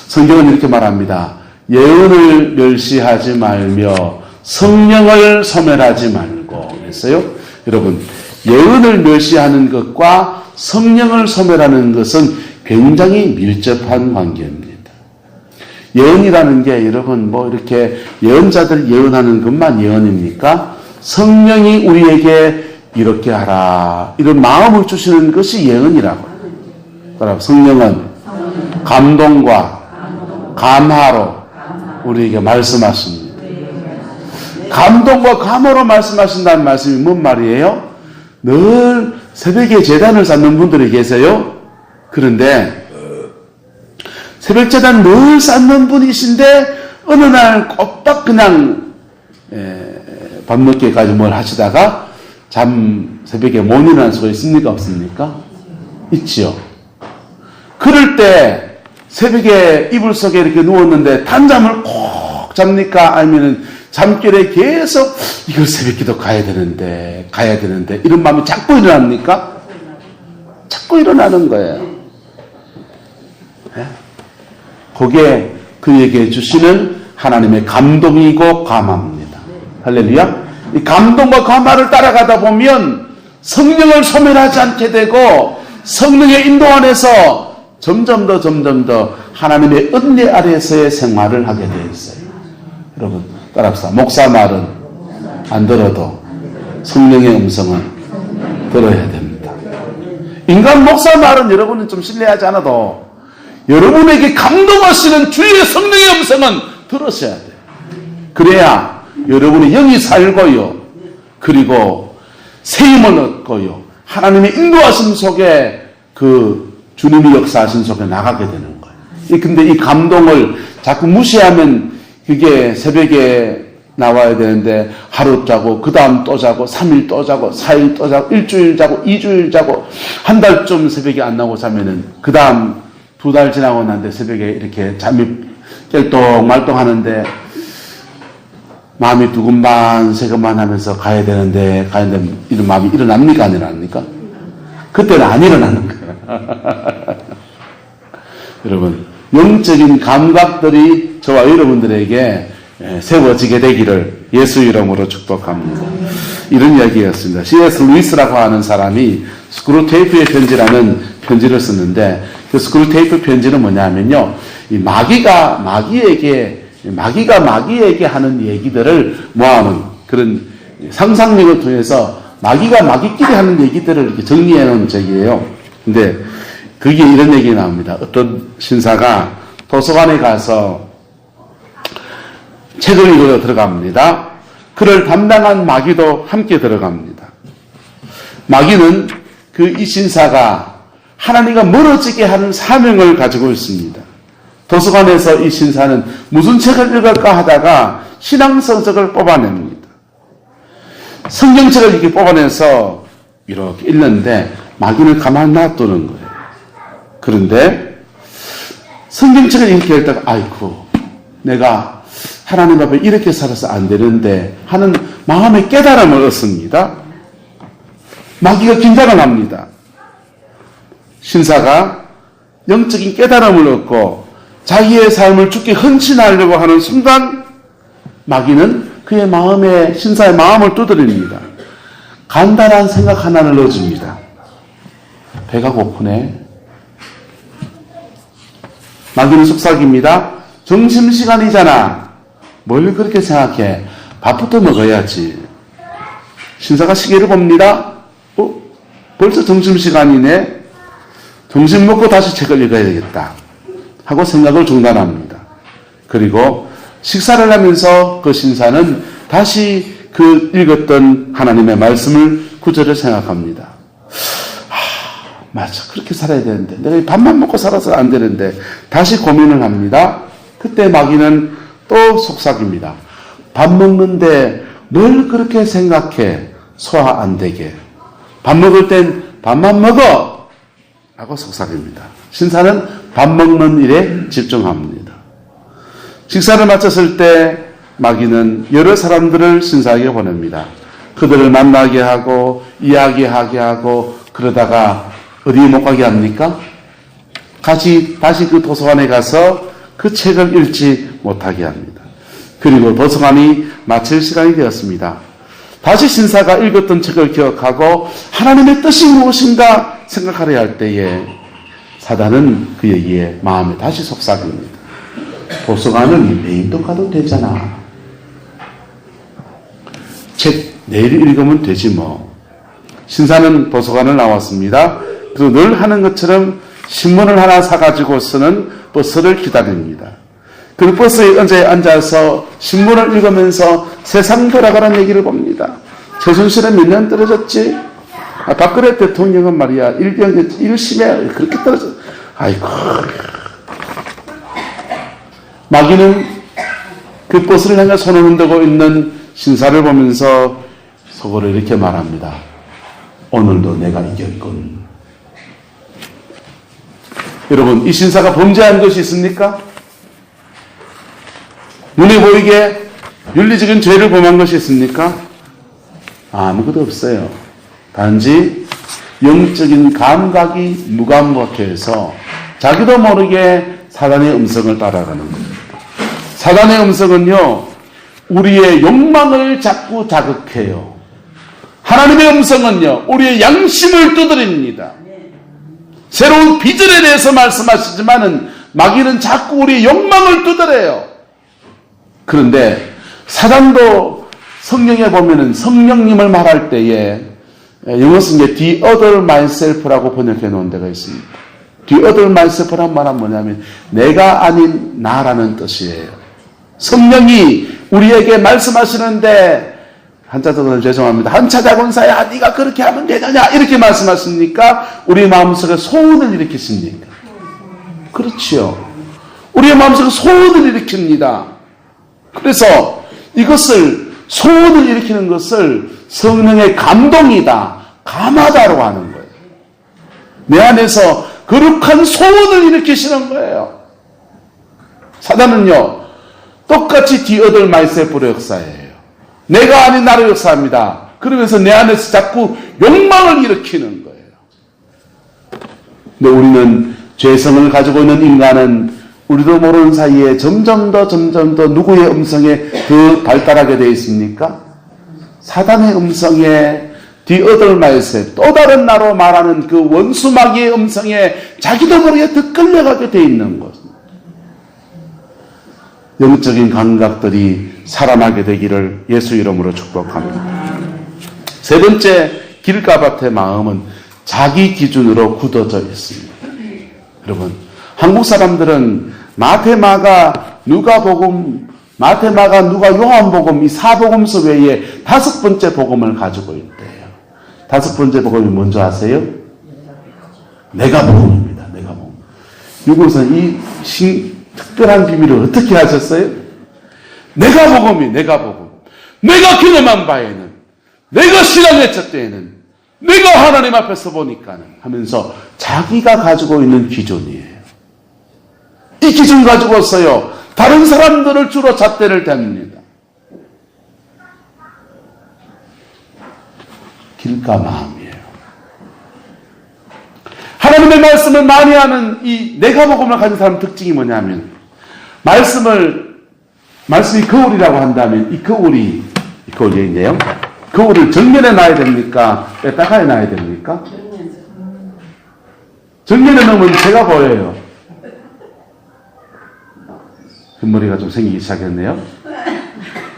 성경은 이렇게 말합니다. 예언을 멸시하지 말며 성령을 소멸하지 말고 했어요. 여러분, 예언을 멸시하는 것과 성령을 소멸하는 것은 굉장히 밀접한 관계입니다. 예언이라는 게 여러분 뭐 이렇게 예언자들 예언하는 것만 예언입니까? 성령이 우리에게 이렇게 하라 이런 마음을 주시는 것이 예언이라고. 그러나 성령은 감동과 감화로 우리에게 말씀하십니다. 감동과 감화로 말씀하신다는 말씀이 뭔 말이에요? 늘 새벽에 제단을 쌓는 분들이 계세요. 그런데 새벽 제단 늘 쌓는 분이신데 어느 날 꼬박 그냥 밤늦게까지 뭘 하시다가 새벽에 못 일어날 수가 있습니까? 없습니까? 있지요. 그럴 때 새벽에 이불 속에 이렇게 누웠는데 단잠을 콕 잡니까? 아니면 잠결에 계속 이걸 새벽기도 가야 되는데 이런 마음이 자꾸 일어납니까? 자꾸 일어나는 거예요. 네? 그게 그에게 주시는 하나님의 감동이고 감화입니다. 할렐루야. 이 감동과 감화를 따라가다 보면 성령을 소멸하지 않게 되고 성령의 인도 안에서 점점 더 하나님의 은혜 아래에서의 생활을 하게 되어 있어요. 여러분 따라합시다. 목사 말은 안 들어도 성령의 음성은 들어야 됩니다. 인간 목사 말은 여러분은 좀 신뢰하지 않아도 여러분에게 감동하시는 주의 성령의 음성은 들으셔야 돼요. 그래야 여러분의 영이 살고요. 그리고 세임을 얻고요. 하나님의 인도하심 속에 그 주님이 역사하신 속에 나가게 되는 거예요. 근데 이 감동을 자꾸 무시하면 그게 새벽에 나와야 되는데 하루 자고 그 다음 또 자고 3일 또 자고 4일 또 자고 일주일 자고 2주일 자고 한 달쯤 새벽에 안 나오고 자면은 그 다음 2달 지나고 났는데 새벽에 이렇게 잠이 깰똥말똥 하는데 마음이 두근만 세근만 하면서 가야 되는데 이런 마음이 일어납니까? 안 일어납니까? 그때는 안 일어나는 거예요. 여러분 영적인 감각들이 저와 여러분들에게 세워지게 되기를 예수 이름으로 축복합니다. 이런 이야기였습니다. C.S. 루이스라고 하는 사람이 스크루테이프의 편지라는 편지를 썼는데 그 스크루테이프 편지는 뭐냐면요. 이 마귀가 마귀에게 하는 얘기들을 모아놓은 그런 상상력을 통해서 마귀가 마귀끼리 하는 얘기들을 이렇게 정리해 놓은 책이에요. 근데 거기에 이런 얘기 나옵니다. 어떤 신사가 도서관에 가서 책을 읽으러 들어갑니다. 그를 담당한 마귀도 함께 들어갑니다. 마귀는 이 신사가 하나님과 멀어지게 하는 사명을 가지고 있습니다. 도서관에서 이 신사는 무슨 책을 읽을까 하다가 신앙성적을 뽑아냅니다. 성경책을 이렇게 뽑아내서 이렇게 읽는데 마귀는 가만히 놔두는 거예요. 그런데 성경책을 이렇게 읽다가 아이고 내가 하나님 앞에 이렇게 살아서 안 되는데 하는 마음의 깨달음을 얻습니다. 마귀가 긴장을 합니다. 신사가 영적인 깨달음을 얻고 자기의 삶을 주께 헌신하려고 하는 순간 마귀는 그의 마음에 신사의 마음을 두드립니다. 간단한 생각 하나를 넣어줍니다. 배가 고프네. 마귀는 속삭입니다. 점심시간이잖아. 뭘 그렇게 생각해? 밥부터 먹어야지. 신사가 시계를 봅니다. 벌써 점심시간이네. 점심 먹고 다시 책을 읽어야 되겠다 하고 생각을 중단합니다. 그리고 식사를 하면서 그 신사는 다시 그 읽었던 하나님의 말씀을 구절을 생각합니다. 맞아. 그렇게 살아야 되는데 내가 밥만 먹고 살아서 안 되는데 다시 고민을 합니다. 그때 마귀는 또 속삭입니다. 밥 먹는데 뭘 그렇게 생각해? 소화 안 되게. 밥 먹을 땐 밥만 먹어! 라고 속삭입니다. 신사는 밥 먹는 일에 집중합니다. 식사를 마쳤을 때 마귀는 여러 사람들을 신사에게 보냅니다. 그들을 만나게 하고 이야기하게 하고 그러다가 어디에 못 가게 합니까? 다시 그 도서관에 가서 그 책을 읽지 못하게 합니다. 그리고 도서관이 마칠 시간이 되었습니다. 다시 신사가 읽었던 책을 기억하고 하나님의 뜻이 무엇인가 생각하려 할 때에 사단은 그에게 마음에 다시 속삭입니다. 도서관은 매일도 가도 되잖아. 책 내일 읽으면 되지 뭐. 신사는 도서관을 나왔습니다. 그리고 늘 하는 것처럼 신문을 하나 사가지고 쓰는 버스를 기다립니다. 그 버스에 앉아서 신문을 읽으면서 세상 돌아가는 얘기를 봅니다. 최순실은 몇 년 떨어졌지? 박근혜 대통령은 말이야, 일심에 그렇게 떨어졌. 아이고. 마귀는 그 버스를 향해 손을 흔들고 있는 신사를 보면서 속으로 이렇게 말합니다. 오늘도 내가 이겼군. 여러분, 이 신사가 범죄한 것이 있습니까? 눈에 보이게 윤리적인 죄를 범한 것이 있습니까? 아무것도 없어요. 단지 영적인 감각이 무감각해서 자기도 모르게 사단의 음성을 따라가는 겁니다. 사단의 음성은요, 우리의 욕망을 자꾸 자극해요. 하나님의 음성은요, 우리의 양심을 두드립니다. 새로운 비전에 대해서 말씀하시지만은 마귀는 자꾸 우리의 욕망을 두드려요. 그런데 사단도 성경에 보면은 성령님을 말할 때에 영어 성경에 the other myself라고 번역해 놓은 데가 있습니다. the other myself란 말은 뭐냐면 내가 아닌 나라는 뜻이에요. 성령이 우리에게 말씀하시는데 한자적으로는 죄송합니다. 한차자본사야 네가 그렇게 하면 되느냐 이렇게 말씀하십니까? 우리 마음속에 소원을 일으키십니까? 그렇지요. 우리의 마음속에 소원을 일으킵니다. 그래서 이것을 소원을 일으키는 것을 성령의 감동이다, 감하다라고 하는 거예요. 내 안에서 거룩한 소원을 일으키시는 거예요. 사단은요, 똑같이 the other myself로 역사해요. 내가 아닌 나로 역사합니다. 그러면서 내 안에서 자꾸 욕망을 일으키는 거예요. 근데 우리는 죄성을 가지고 있는 인간은 우리도 모르는 사이에 점점 더 누구의 음성에 더 발달하게 되어 있습니까? 사단의 음성에 the other myself, 또 다른 나로 말하는 그 원수 마귀의 음성에 자기도 모르게 더 끌려가게 되어 있는 것. 영적인 감각들이 살아나게 되기를 예수 이름으로 축복합니다. 세 번째, 길가밭의 마음은 자기 기준으로 굳어져 있습니다. 여러분, 한국 사람들은 마태마가, 누가복음, 마태마가, 누가, 요한복음 이 사복음서 외에 5번째 복음을 가지고 있대요. 5번째 복음이 뭔지 아세요? 내가복음입니다. 내가복음. 이곳은 이 특별한 비밀을 어떻게 하셨어요? 내가복음이 내가복음. 내가 경험한 바에는, 내가 신앙했을 때에는, 내가 하나님 앞에서 보니까는 하면서 자기가 가지고 있는 기준이에요. 이 기준 가지고서요, 다른 사람들을 주로 잣대를 댑니다. 길가 마음이에요. 하나님의 말씀을 많이 하는 이 내가복음을 가진 사람 특징이 뭐냐면, 말씀이 거울이라고 한다면, 이 거울이인데요. 거울을 정면에 놔야 됩니까? 뺐다가 놔야 됩니까? 정면에 놓으면 제가 보여요. 흰머리가 좀 생기기 시작했네요.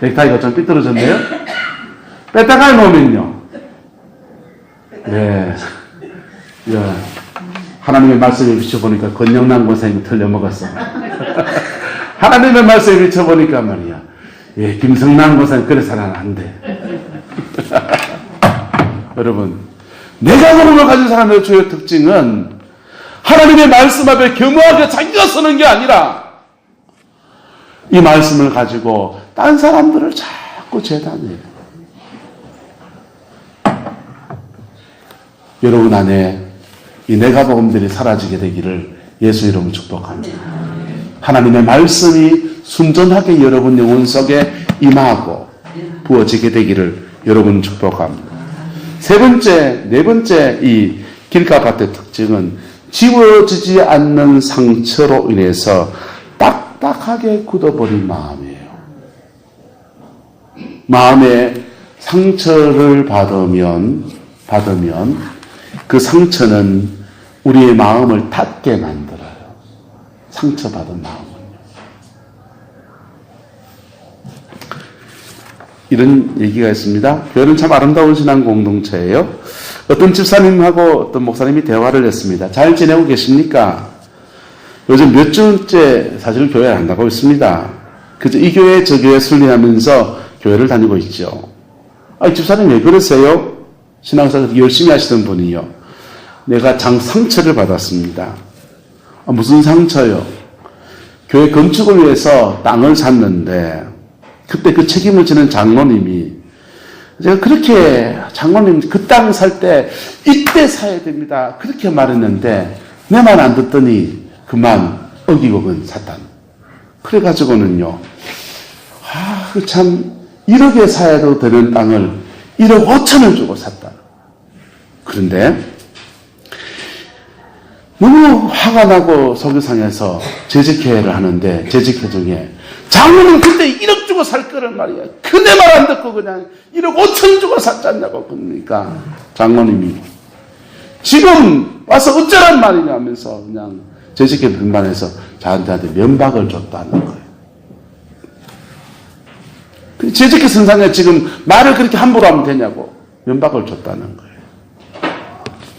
넥타이가 좀 삐뚤어졌네요. 뺐다가 놓으면요. 네. 예. 하나님의 말씀에 비춰보니까 건영난 고생이 틀려먹었어. 하나님의 말씀에 비춰보니까 말이야. 예, 김성난 고생 그래서는 안 돼. 여러분, 내가복음을 가진 사람의 주요 특징은 하나님의 말씀 앞에 겸허하게 자기가 서는 게 아니라 이 말씀을 가지고 딴 사람들을 자꾸 재단해요. 여러분 안에 이 내가복음들이 사라지게 되기를 예수 이름으로 축복합니다. 하나님의 말씀이 순전하게 여러분 영혼 속에 임하고 부어지게 되기를 여러분 축복합니다. 네 번째 이 길가밭의 특징은 지워지지 않는 상처로 인해서 딱딱하게 굳어버린 마음이에요. 마음에 상처를 받으면 그 상처는 우리의 마음을 닫게 만들어요. 상처받은 마음은요. 이런 얘기가 있습니다. 교회는 참 아름다운 신앙 공동체예요. 어떤 집사님하고 어떤 목사님이 대화를 했습니다. 잘 지내고 계십니까? 요즘 몇 주째 사실 교회 안 가고 있습니다. 그저 이 교회 저 교회 순리하면서 교회를 다니고 있죠. 집사님 왜 그러세요? 신앙생활 열심히 하시던 분이요. 내가 상처를 받았습니다. 무슨 상처요? 교회 건축을 위해서 땅을 샀는데 그때 그 책임을 지는 장로님이 제가 그렇게 장로님 그 땅 살 때 이때 사야 됩니다. 그렇게 말했는데 내 말 안 듣더니 그만 어기고 샀다. 그래가지고는요. 참 1억에 사야도 되는 땅을 1억 5천을 주고 샀다. 그런데 너무 화가 나고 속이 상해서 재직회를 하는데 재직회 중에 장로는 그때 1억 주고 살 거란 말이야. 그네 말 안 듣고 그냥 1억 5천 주고 샀잖냐고. 그러니까 장로님이 지금 와서 어쩌란 말이냐 하면서 그냥 재직회 분반해서 저한테 면박을 줬다는 거예요. 재직회 선상에 지금 말을 그렇게 함부로 하면 되냐고 면박을 줬다는 거예요.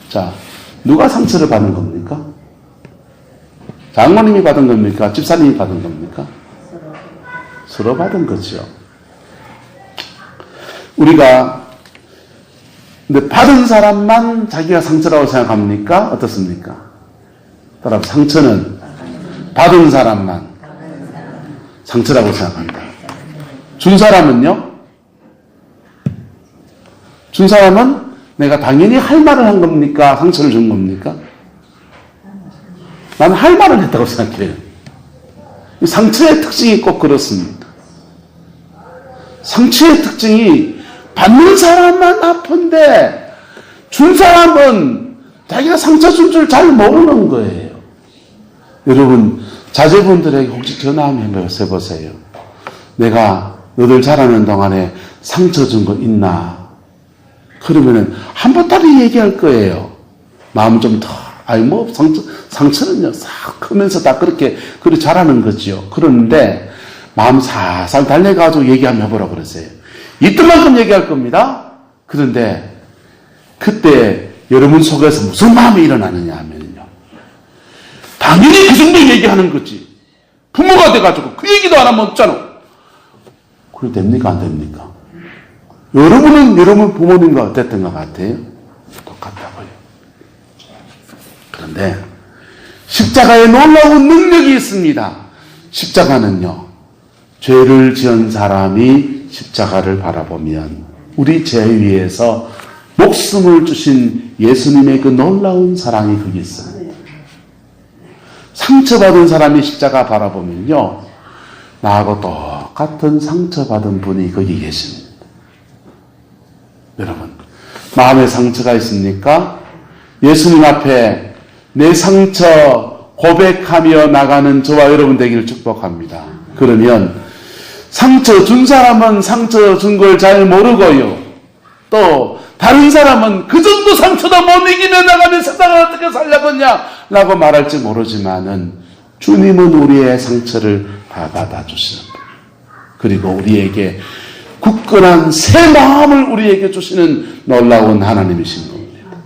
자, 누가 상처를 받는 겁니까? 장로님이 받은 겁니까? 집사님이 받은 겁니까? 서로 받은 거죠. 우리가 근데 받은 사람만 자기가 상처라고 생각합니까? 어떻습니까? 따라서 상처는 받은 사람만 상처라고 생각한다. 준 사람은요? 준 사람은 내가 당연히 할 말을 한 겁니까? 상처를 준 겁니까? 나는 할 말을 했다고 생각해요. 상처의 특징이 꼭 그렇습니다. 상처의 특징이 받는 사람만 아픈데 준 사람은 자기가 상처 준 줄 잘 모르는 거예요. 여러분 자제분들에게 혹시 전화 한번 해보세요. 내가 너들 자라는 동안에 상처 준 거 있나? 그러면은 한 번따리 얘기할 거예요. 마음 좀 더, 상처는요, 싹 크면서 다 그렇게 자라는 거죠. 그런데 마음 살살 달래가지고 얘기 한번 해보라 그러세요. 이때만큼 얘기할 겁니다. 그런데 그때 여러분 속에서 무슨 마음이 일어나느냐 하면요. 당연히 그 정도 얘기하는 거지. 부모가 돼가지고 그 얘기도 안 하면 없잖아. 그래 됩니까? 안 됩니까? 여러분은 여러분 부모님과 어땠던 것 같아요? 똑같다고요. 그런데 십자가에 놀라운 능력이 있습니다. 십자가는요. 죄를 지은 사람이 십자가를 바라보면 우리 죄 위에서 목숨을 주신 예수님의 그 놀라운 사랑이 거기 있습니다. 상처받은 사람이 십자가 바라보면요. 나하고 똑같은 상처받은 분이 거기 계십니다. 여러분, 마음에 상처가 있습니까? 예수님 앞에 내 상처 고백하며 나가는 저와 여러분 되기를 축복합니다. 그러면 상처 준 사람은 상처 준 걸 잘 모르고요. 또 다른 사람은 그 정도 상처도 못 이기며 나가는 세상을 어떻게 살려보냐 라고 말할지 모르지만은 주님은 우리의 상처를 다 받아주시는 분. 그리고 우리에게 굳건한 새 마음을 우리에게 주시는 놀라운 하나님이신 겁니다.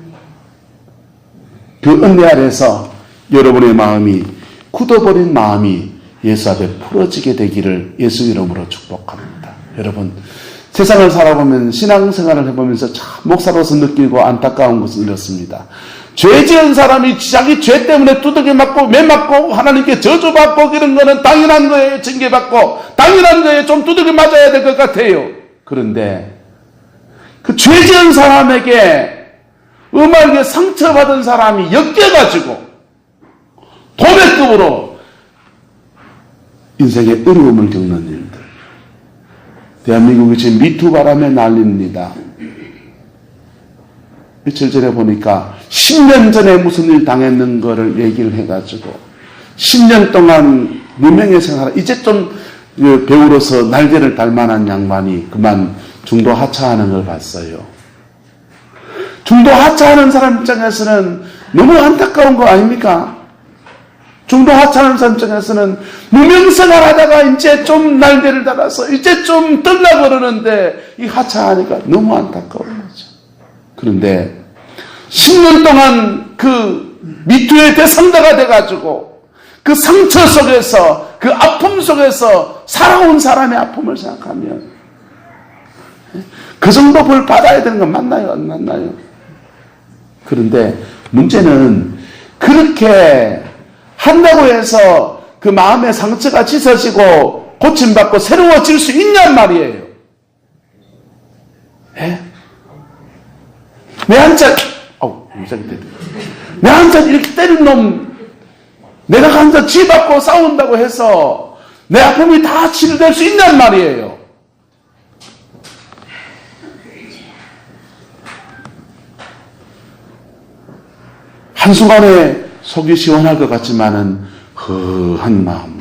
그 은혜 아래서 여러분의 마음이 굳어버린 마음이 예수 앞에 풀어지게 되기를 예수 이름으로 축복합니다. 여러분 세상을 살아보면 신앙생활을 해보면서 참 목사로서 느끼고 안타까운 것은 이렇습니다. 죄 지은 사람이 자기 죄 때문에 두들겨 맞고 매 맞고 하나님께 저주받고 그런 거는 당연한 거예요. 징계받고 당연한 거예요. 좀 두들겨 맞아야 될 것 같아요. 그런데 그 죄 지은 사람에게 음악에 상처받은 사람이 엮여가지고 도배급으로 인생의 어려움을 겪는 일들. 대한민국이 지금 미투 바람에 난립니다. 며칠 전에 보니까 10년 전에 무슨 일 당했는 거를 얘기를 해가지고 10년 동안 무명의 생활, 이제 좀 배우로서 날개를 달 만한 양반이 그만 중도 하차하는 걸 봤어요. 중도 하차하는 사람 입장에서는 너무 안타까운 거 아닙니까? 중도 하차하는 사람 입장에서는 무명생활 하다가 이제 좀 날개를 달아서 이제 좀 떨려고 그러는데 이 하차하니까 너무 안타까운 거죠. 그런데 10년 동안 그 미투의 대상자가 돼가지고 그 상처 속에서 그 아픔 속에서 살아온 사람의 아픔을 생각하면 그 정도 벌 받아야 되는 건 맞나요? 안 맞나요? 그런데 문제는 그렇게 한다고 해서 그 마음의 상처가 씻어지고 고침받고 새로워질 수 있냔 말이에요. 예? 내 한 잔 이렇게 때린 놈, 내가 한 잔 쥐받고 싸운다고 해서 내 아픔이 다 치료될 수 있냔 말이에요. 한순간에 속이 시원할 것 같지만은 허한 마음,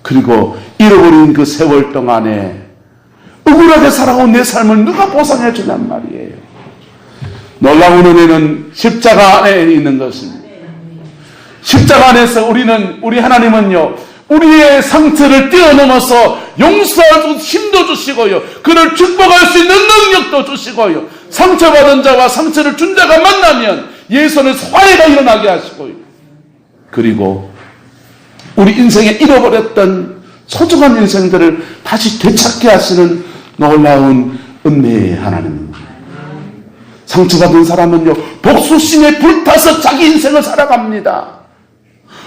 그리고 잃어버린 그 세월 동안에 억울하게 살아온 내 삶을 누가 보상해 주냔 말이에요. 놀라운 은혜는 십자가 안에 있는 것입니다. 십자가 안에서 우리 하나님은요, 우리의 상처를 뛰어넘어서 용서할 힘도 주시고요, 그를 축복할 수 있는 능력도 주시고요, 상처받은 자와 상처를 준 자가 만나면 예수는 화해가 일어나게 하시고요, 그리고 우리 인생에 잃어버렸던 소중한 인생들을 다시 되찾게 하시는 놀라운 은혜의 하나님입니다. 상처받은 사람은요, 복수심에 불타서 자기 인생을 살아갑니다.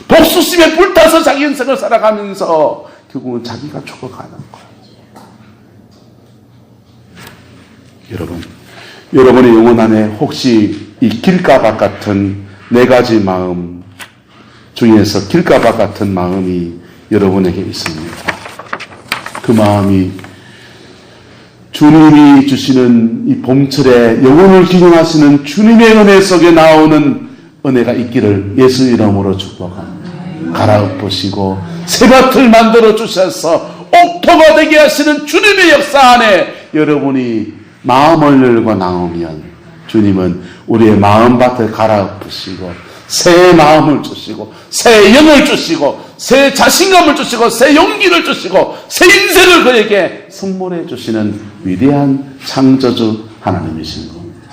복수심에 불타서 자기 인생을 살아가면서 결국은 자기가 죽어가는 거예요. 여러분의 영혼 안에 혹시 이 길가박 같은 네 가지 마음 중에서 길가박 같은 마음이 여러분에게 있습니다. 그 마음이 주님이 주시는 이 봄철에 영혼을 기념하시는 주님의 은혜 속에 나오는 은혜가 있기를 예수 이름으로 축복합니다. 갈아엎으시고 새밭을 만들어 주셔서 옥토가 되게 하시는 주님의 역사 안에 여러분이 마음을 열고 나오면 주님은 우리의 마음밭을 갈아엎으시고 새 마음을 주시고 새 영을 주시고 새 자신감을 주시고 새 용기를 주시고 새 인생을 그에게 선물해 주시는 위대한 창조주 하나님이신 겁니다.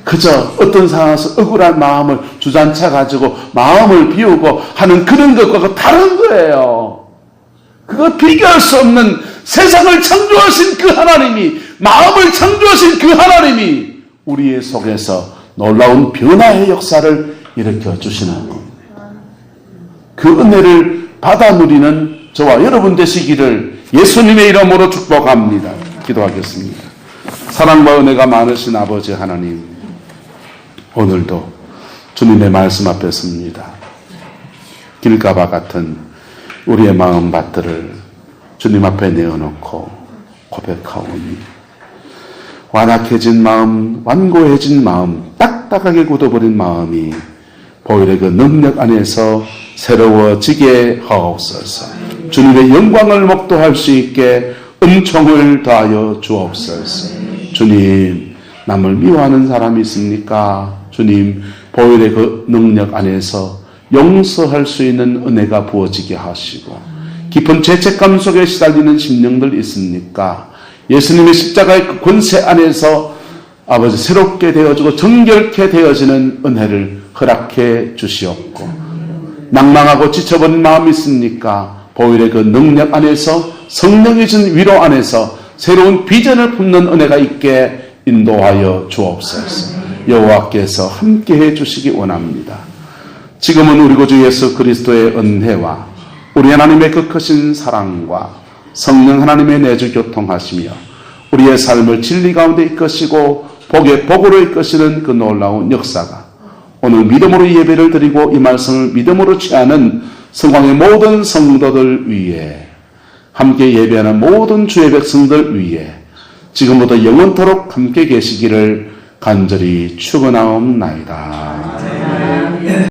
그저 어떤 상황에서 억울한 마음을 주저앉혀 가지고 마음을 비우고 하는 그런 것과 다른 거예요. 그거 비교할 수 없는 세상을 창조하신 그 하나님이, 마음을 창조하신 그 하나님이 우리의 속에서 놀라운 변화의 역사를 일으켜 주시는 겁니다. 그 은혜를 받아 누리는 저와 여러분 되시기를 예수님의 이름으로 축복합니다. 기도하겠습니다. 사랑과 은혜가 많으신 아버지 하나님, 오늘도 주님의 말씀 앞에 섭니다. 길가바 같은 우리의 마음밭들을 주님 앞에 내어놓고 고백하오니 완악해진 마음, 완고해진 마음, 딱딱하게 굳어버린 마음이 보혈의 그 능력 안에서 새로워지게 하옵소서. 주님의 영광을 목도할 수 있게 은총을 더하여 주옵소서. 주님, 남을 미워하는 사람이 있습니까? 주님, 보혈의 그 능력 안에서 용서할 수 있는 은혜가 부어지게 하시고 깊은 죄책감 속에 시달리는 심령들 있습니까? 예수님의 십자가의 그 권세 안에서 아버지 새롭게 되어지고 정결케 되어지는 은혜를 허락해 주시옵고, 낭망하고 지쳐버린 마음이 있습니까? 보혈의 그 능력 안에서 성령이 준 위로 안에서 새로운 비전을 품는 은혜가 있게 인도하여 주옵소서. 여호와께서 함께해 주시기 원합니다. 지금은 우리 구주 예수 그리스도의 은혜와 우리 하나님의 그 크신 사랑과 성령 하나님의 내주 교통하시며 우리의 삶을 진리 가운데 이끄시고 복의 복으로 이끄시는 그 놀라운 역사가 오늘 믿음으로 예배를 드리고 이 말씀을 믿음으로 취하는 성광의 모든 성도들 위에, 함께 예배하는 모든 주의 백성들 위에 지금부터 영원토록 함께 계시기를 간절히 축원하옵나이다.